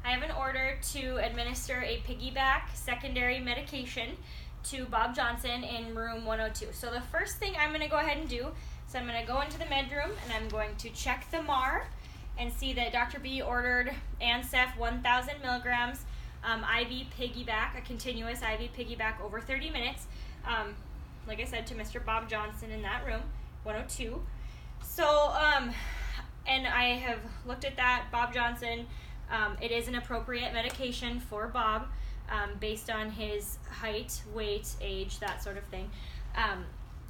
I have an order to administer a piggyback secondary medication to Bob Johnson in room 102. So the first thing I'm going to go ahead and do is I'm going to go into the med room and I'm going to check the MAR and see that Dr. B ordered Ansef 1,000 milligrams IV piggyback, a continuous IV piggyback over 30 minutes, like I said, to Mr. Bob Johnson in that room, 102. So, and I have looked at that. Bob Johnson, it is an appropriate medication for Bob based on his height, weight, age, that sort of thing.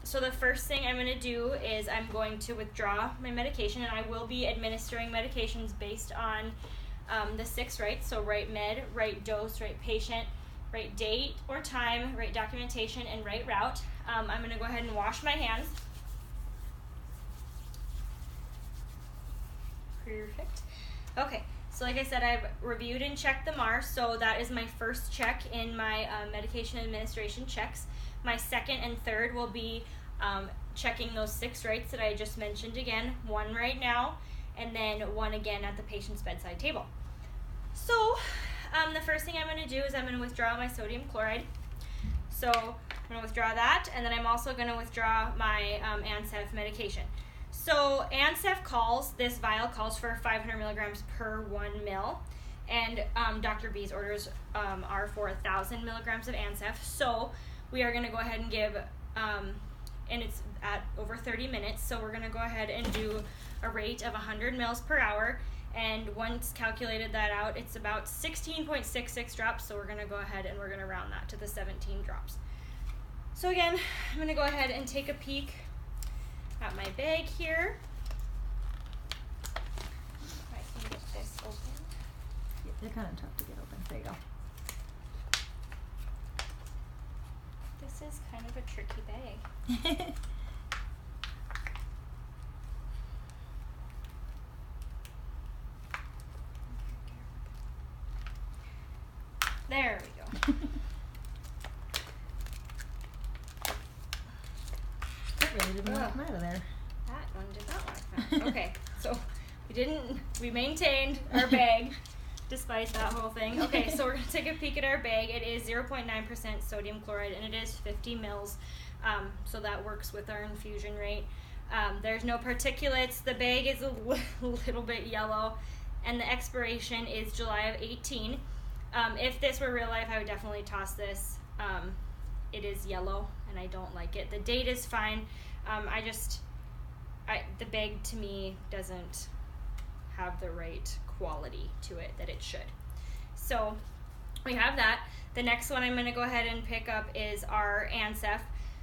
So the first thing I'm going to do is I'm going to withdraw my medication, and I will be administering medications based on the 6 rights. So right med, right dose, right patient, right date or time, right documentation, and right route. I'm going to go ahead and wash my hands. Perfect. Okay, so like I said, I've reviewed and checked the MAR, so that is my first check in my medication administration checks. My second and third will be checking those 6 rights that I just mentioned again, 1 right now, and then 1 again at the patient's bedside table. So the first thing I'm going to do is I'm going to withdraw my sodium chloride. So I'm going to withdraw that, and then I'm also going to withdraw my Ansef medication. So Ansef this vial calls for 500 milligrams per 1 mil, and Dr. B's orders are for 1,000 milligrams of Ansef. So we are going to go ahead and give, and it's at over 30 minutes, so we're going to go ahead and do a rate of 100 mils per hour, and once calculated that out, it's about 16.66 drops, so we're going to go ahead and we're going to round that to the 17 drops. So again, I'm going to go ahead and take a peek at my bag here. I can get this open. Yeah, they're kind of tough to get open. There you go. This is kind of a tricky bag. There we go. That really didn't want to come out of there. That one did not want to come out. Okay, so we maintained our bag despite that whole thing. Okay, so we're going to take a peek at our bag. It is 0.9% sodium chloride, and it is 50 mils, so that works with our infusion rate. There's no particulates. The bag is a little bit yellow, and the expiration is July of 18. If this were real life, I would definitely toss this. It is yellow, and I don't like it. The date is fine. The bag to me doesn't have the right quality to it that it should. So we have that. The next one I'm going to go ahead and pick up is our Ansef.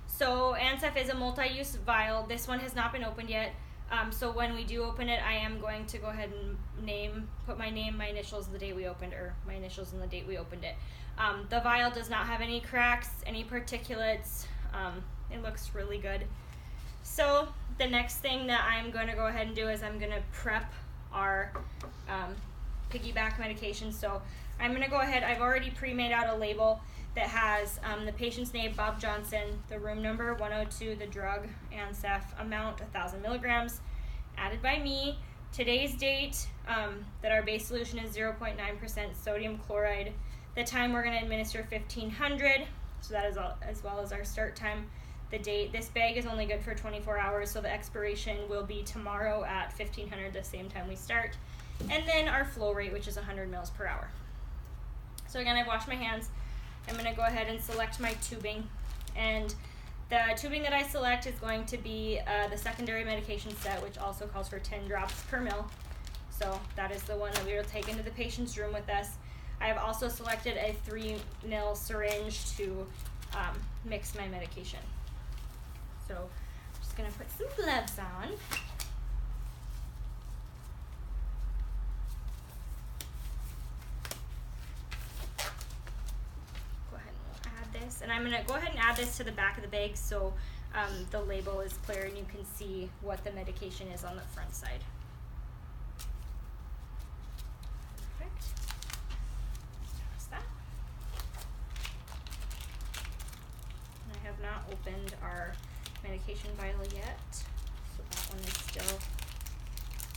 So Ansef is a multi-use vial. This one has not been opened yet. So when we do open it, I am going to go ahead and put my name, my initials, and the date we opened, or my initials and the date we opened it. The vial does not have any cracks, any particulates. It looks really good. So the next thing that I'm going to go ahead and do is I'm going to prep our piggyback medication. So I'm going to go ahead, I've already pre-made out a label that has the patient's name, Bob Johnson, the room number, 102, the drug, Ansef, amount, 1,000 milligrams, added by me, today's date, that our base solution is 0.9% sodium chloride, the time we're going to administer 1,500, so that is all, as well as our start time, the date. This bag is only good for 24 hours, so the expiration will be tomorrow at 1,500, the same time we start, and then our flow rate, which is 100 mils per hour. So again, I've washed my hands. I'm going to go ahead and select my tubing, and the tubing that I select is going to be the secondary medication set, which also calls for 10 drops per mil. So that is the one that we will take into the patient's room with us. I have also selected a 3 ml syringe to mix my medication. So I'm just going to put some gloves on. And I'm going to go ahead and add this to the back of the bag so the label is clear and you can see what the medication is on the front side. Perfect. That's that. And I have not opened our medication vial yet, so that one is still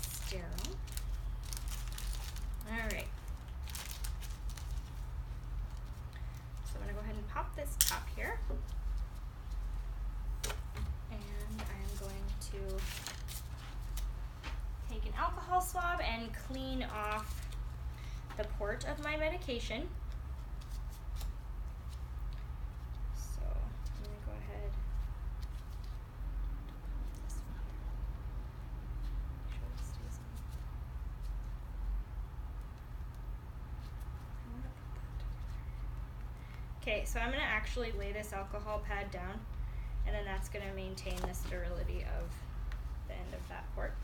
sterile. All right. top here. And I'm going to take an alcohol swab and clean off the port of my medication. So I'm going to go ahead. This one here. Make sure it stays on. I'm gonna put that together. Okay, so I'm going to actually lay this alcohol pad down, and then that's going to maintain the sterility of the end of that port.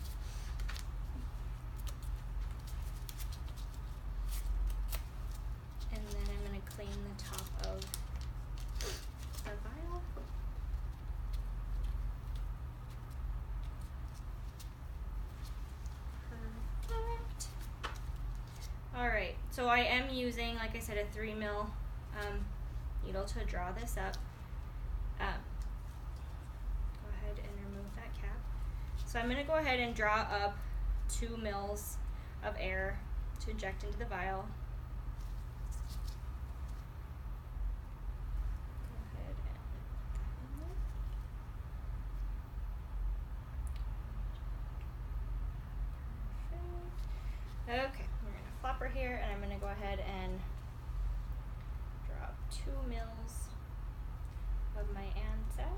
And then I'm going to clean the top of the vial. Perfect. Alright, so I am using, like I said, a 3 mil needle to draw this up. Go ahead and remove that cap. So I'm going to go ahead and draw up 2 mils of air to inject into the vial. Okay, we're going to flop her here, and I'm going to go ahead and drop 2 mils of my Ansef.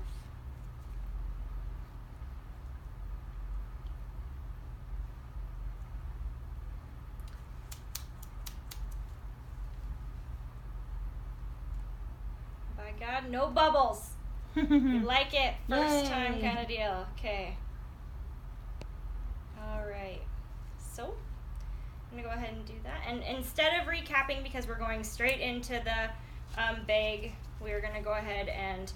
By God, no bubbles. You like it, first time kind of deal. Okay. All right. So I'm gonna go ahead and do that, and instead of recapping, because we're going straight into the bag, we're gonna go ahead and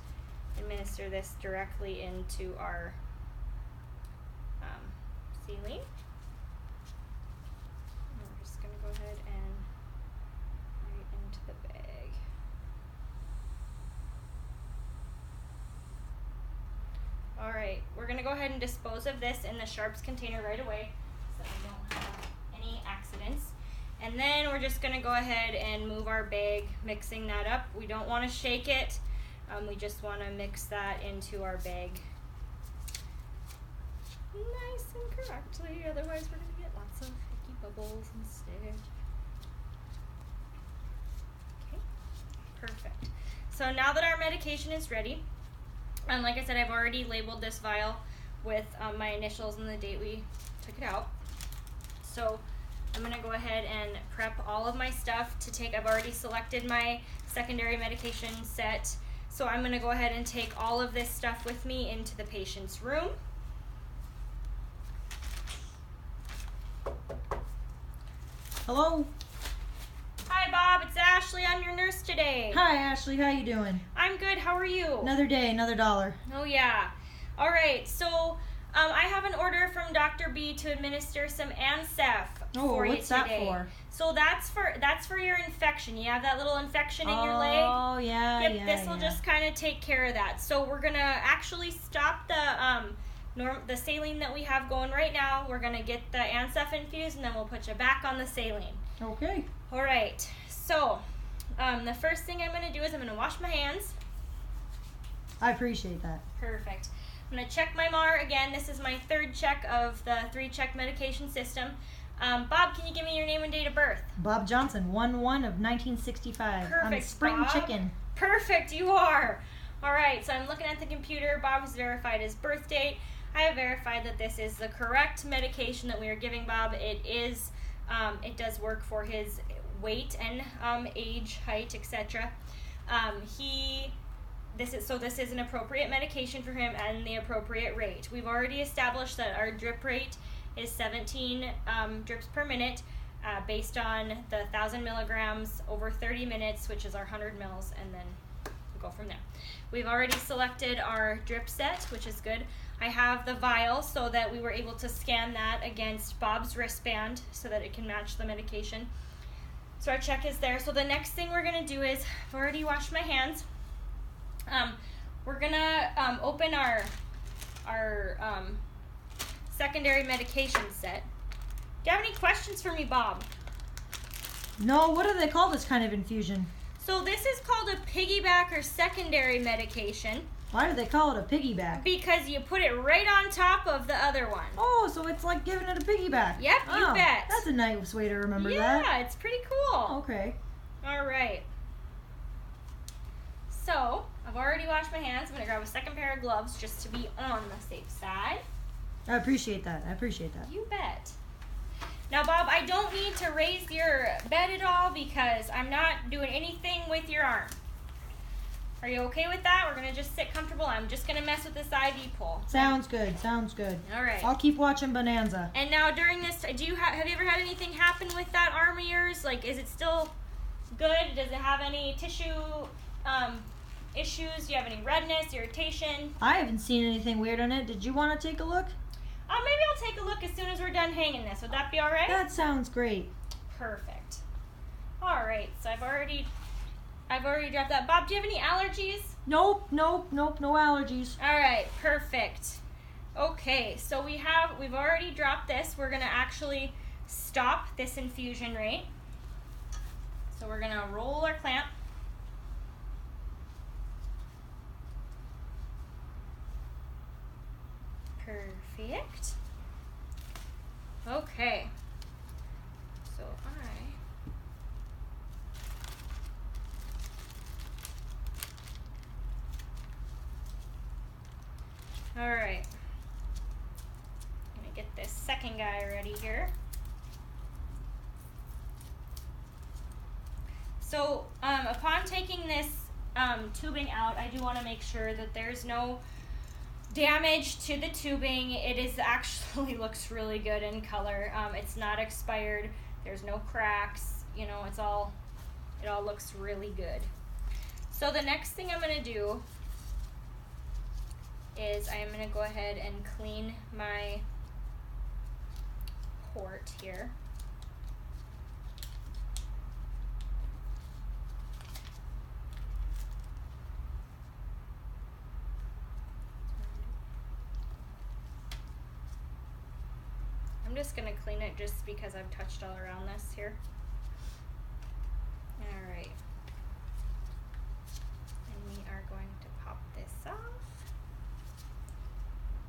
administer this directly into our saline. And we're just gonna go ahead and right into the bag. All right, we're gonna go ahead and dispose of this in the sharps container right away, so we don't have any accidents. And then we're just going to go ahead and move our bag, mixing that up. We don't want to shake it. We just want to mix that into our bag nice and correctly. Otherwise, we're going to get lots of icky bubbles instead. Okay, perfect. So now that our medication is ready, and like I said, I've already labeled this vial with my initials and the date we took it out. So I'm going to go ahead and prep all of my stuff to take. I've already selected my secondary medication set. So I'm going to go ahead and take all of this stuff with me into the patient's room. Hello. Hi Bob, it's Ashley. I'm your nurse today. Hi Ashley, how you doing? I'm good. How are you? Another day, another dollar. Oh yeah. All right. So I have an order from Dr. B to administer some Ansef for you today. What's that for? So that's for your infection. You have that little infection in your leg. Oh yeah. Yep. This will just kind of take care of that. So we're gonna actually stop the saline that we have going right now. We're gonna get the Ansef infused, and then we'll put you back on the saline. Okay. All right. So the first thing I'm gonna do is I'm gonna wash my hands. I appreciate that. Perfect. I'm going to check my MAR again. This is my third check of the 3-check medication system. Bob, can you give me your name and date of birth? Bob Johnson, 1/1 of 1965. Perfect, I'm spring Bob. chicken. Perfect, you are. All right, so I'm looking at the computer. Bob has verified his birth date. I have verified that this is the correct medication that we are giving Bob. It is. It does work for his weight and age, height, etc. This is an appropriate medication for him and the appropriate rate. We've already established that our drip rate is 17 drips per minute based on the 1,000 milligrams over 30 minutes, which is our 100 mils, and then we'll go from there. We've already selected our drip set, which is good. I have the vial so that we were able to scan that against Bob's wristband so that it can match the medication. So our check is there. So the next thing we're going to do is, I've already washed my hands. We're gonna open our secondary medication set. Do you have any questions for me, Bob? No, what do they call this kind of infusion? So this is called a piggyback or secondary medication Why do they call it a piggyback? because you put it right on top of the other one. Oh, so it's like giving it a piggyback. Yep, you Oh, bet. That's a nice way to remember Yeah, that. it's pretty cool. Okay. All right. So, I've already washed my hands. I'm going to grab a second pair of gloves just to be on the safe side. I appreciate that. You bet. Now, Bob, I don't need to raise your bed at all because I'm not doing anything with your arm. Are you okay with that? We're going to just sit comfortable. I'm just going to mess with this IV pole. Sounds good. All right. I'll keep watching Bonanza. And now during this, have you ever had anything happen with that arm of yours? Like, is it still good? Does it have any tissue issues? Do you have any redness, irritation? I haven't seen anything weird on it. Did you want to take a look? Maybe I'll take a look as soon as we're done hanging this. Would that be all right? That sounds great. Perfect. All right. So I've already dropped that. Bob, do you have any allergies? Nope, no allergies. All right. Perfect. Okay. So we've already dropped this. We're gonna actually stop this infusion rate. So we're gonna roll our clamp. Perfect. Okay. So all right. I'm gonna get this second guy ready here. So upon taking this tubing out, I do want to make sure that there's no damage to the tubing. It is actually looks really good in color. It's not expired. There's no cracks. You know, it all looks really good. So the next thing I'm gonna do is I'm gonna go ahead and clean my port here. I'm just going to clean it just because I've touched all around this here. Alright. And we are going to pop this off.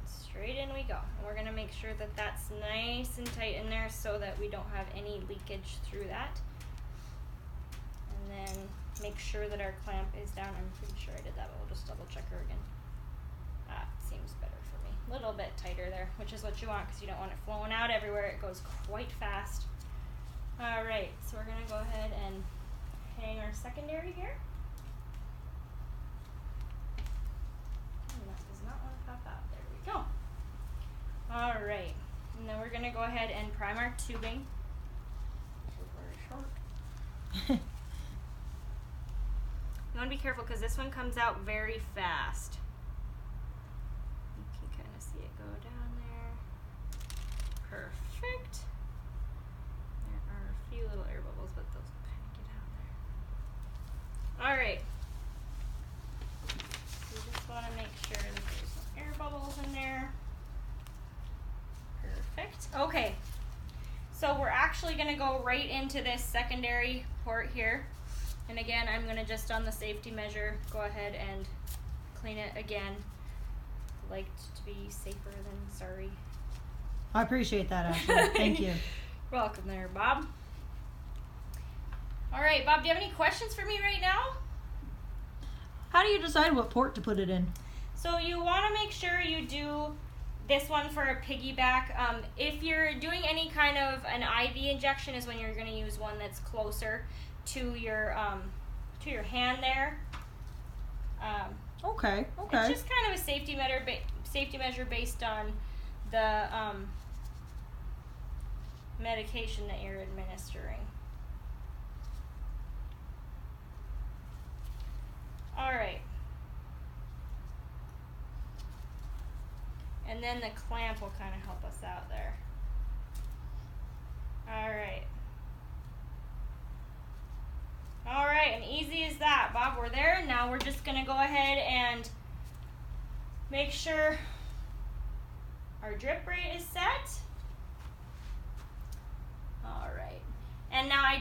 Straight in we go. And we're going to make sure that that's nice and tight in there so that we don't have any leakage through that. And then make sure that our clamp is down. I'm pretty sure I did that, but we'll just double check her again. That seems better for me. A little bit tighter there, which is what you want because you don't want it flowing out everywhere. It goes quite fast. All right, so we're gonna go ahead and hang our secondary here. And that does not want to pop out. There we go. All right, and then we're gonna go ahead and prime our tubing. Very short. You want to be careful because this one comes out very fast. You can kind of see it go down there. Perfect. There are a few little air bubbles, but those will kind of get out there. All right. So you just want to make sure that there's no air bubbles in there. Perfect. Okay. So we're actually going to go right into this secondary port here. And again, I'm going to just on the safety measure go ahead and clean it again. Like to be safer than sorry. I appreciate that, Ashley. Thank you. Welcome there, Bob. All right, Bob, do you have any questions for me right now? How do you decide what port to put it in? So you want to make sure you do this one for a piggyback. If you're doing any kind of an IV injection is when you're going to use one that's closer to your hand there. Okay. It's just kind of a safety measure based on the medication that you're administering. All right. And then the clamp will kind of help us out there. All right. All right, and easy as that, Bob. We're there. Now we're just going to go ahead and make sure our drip rate is set. All right. And now I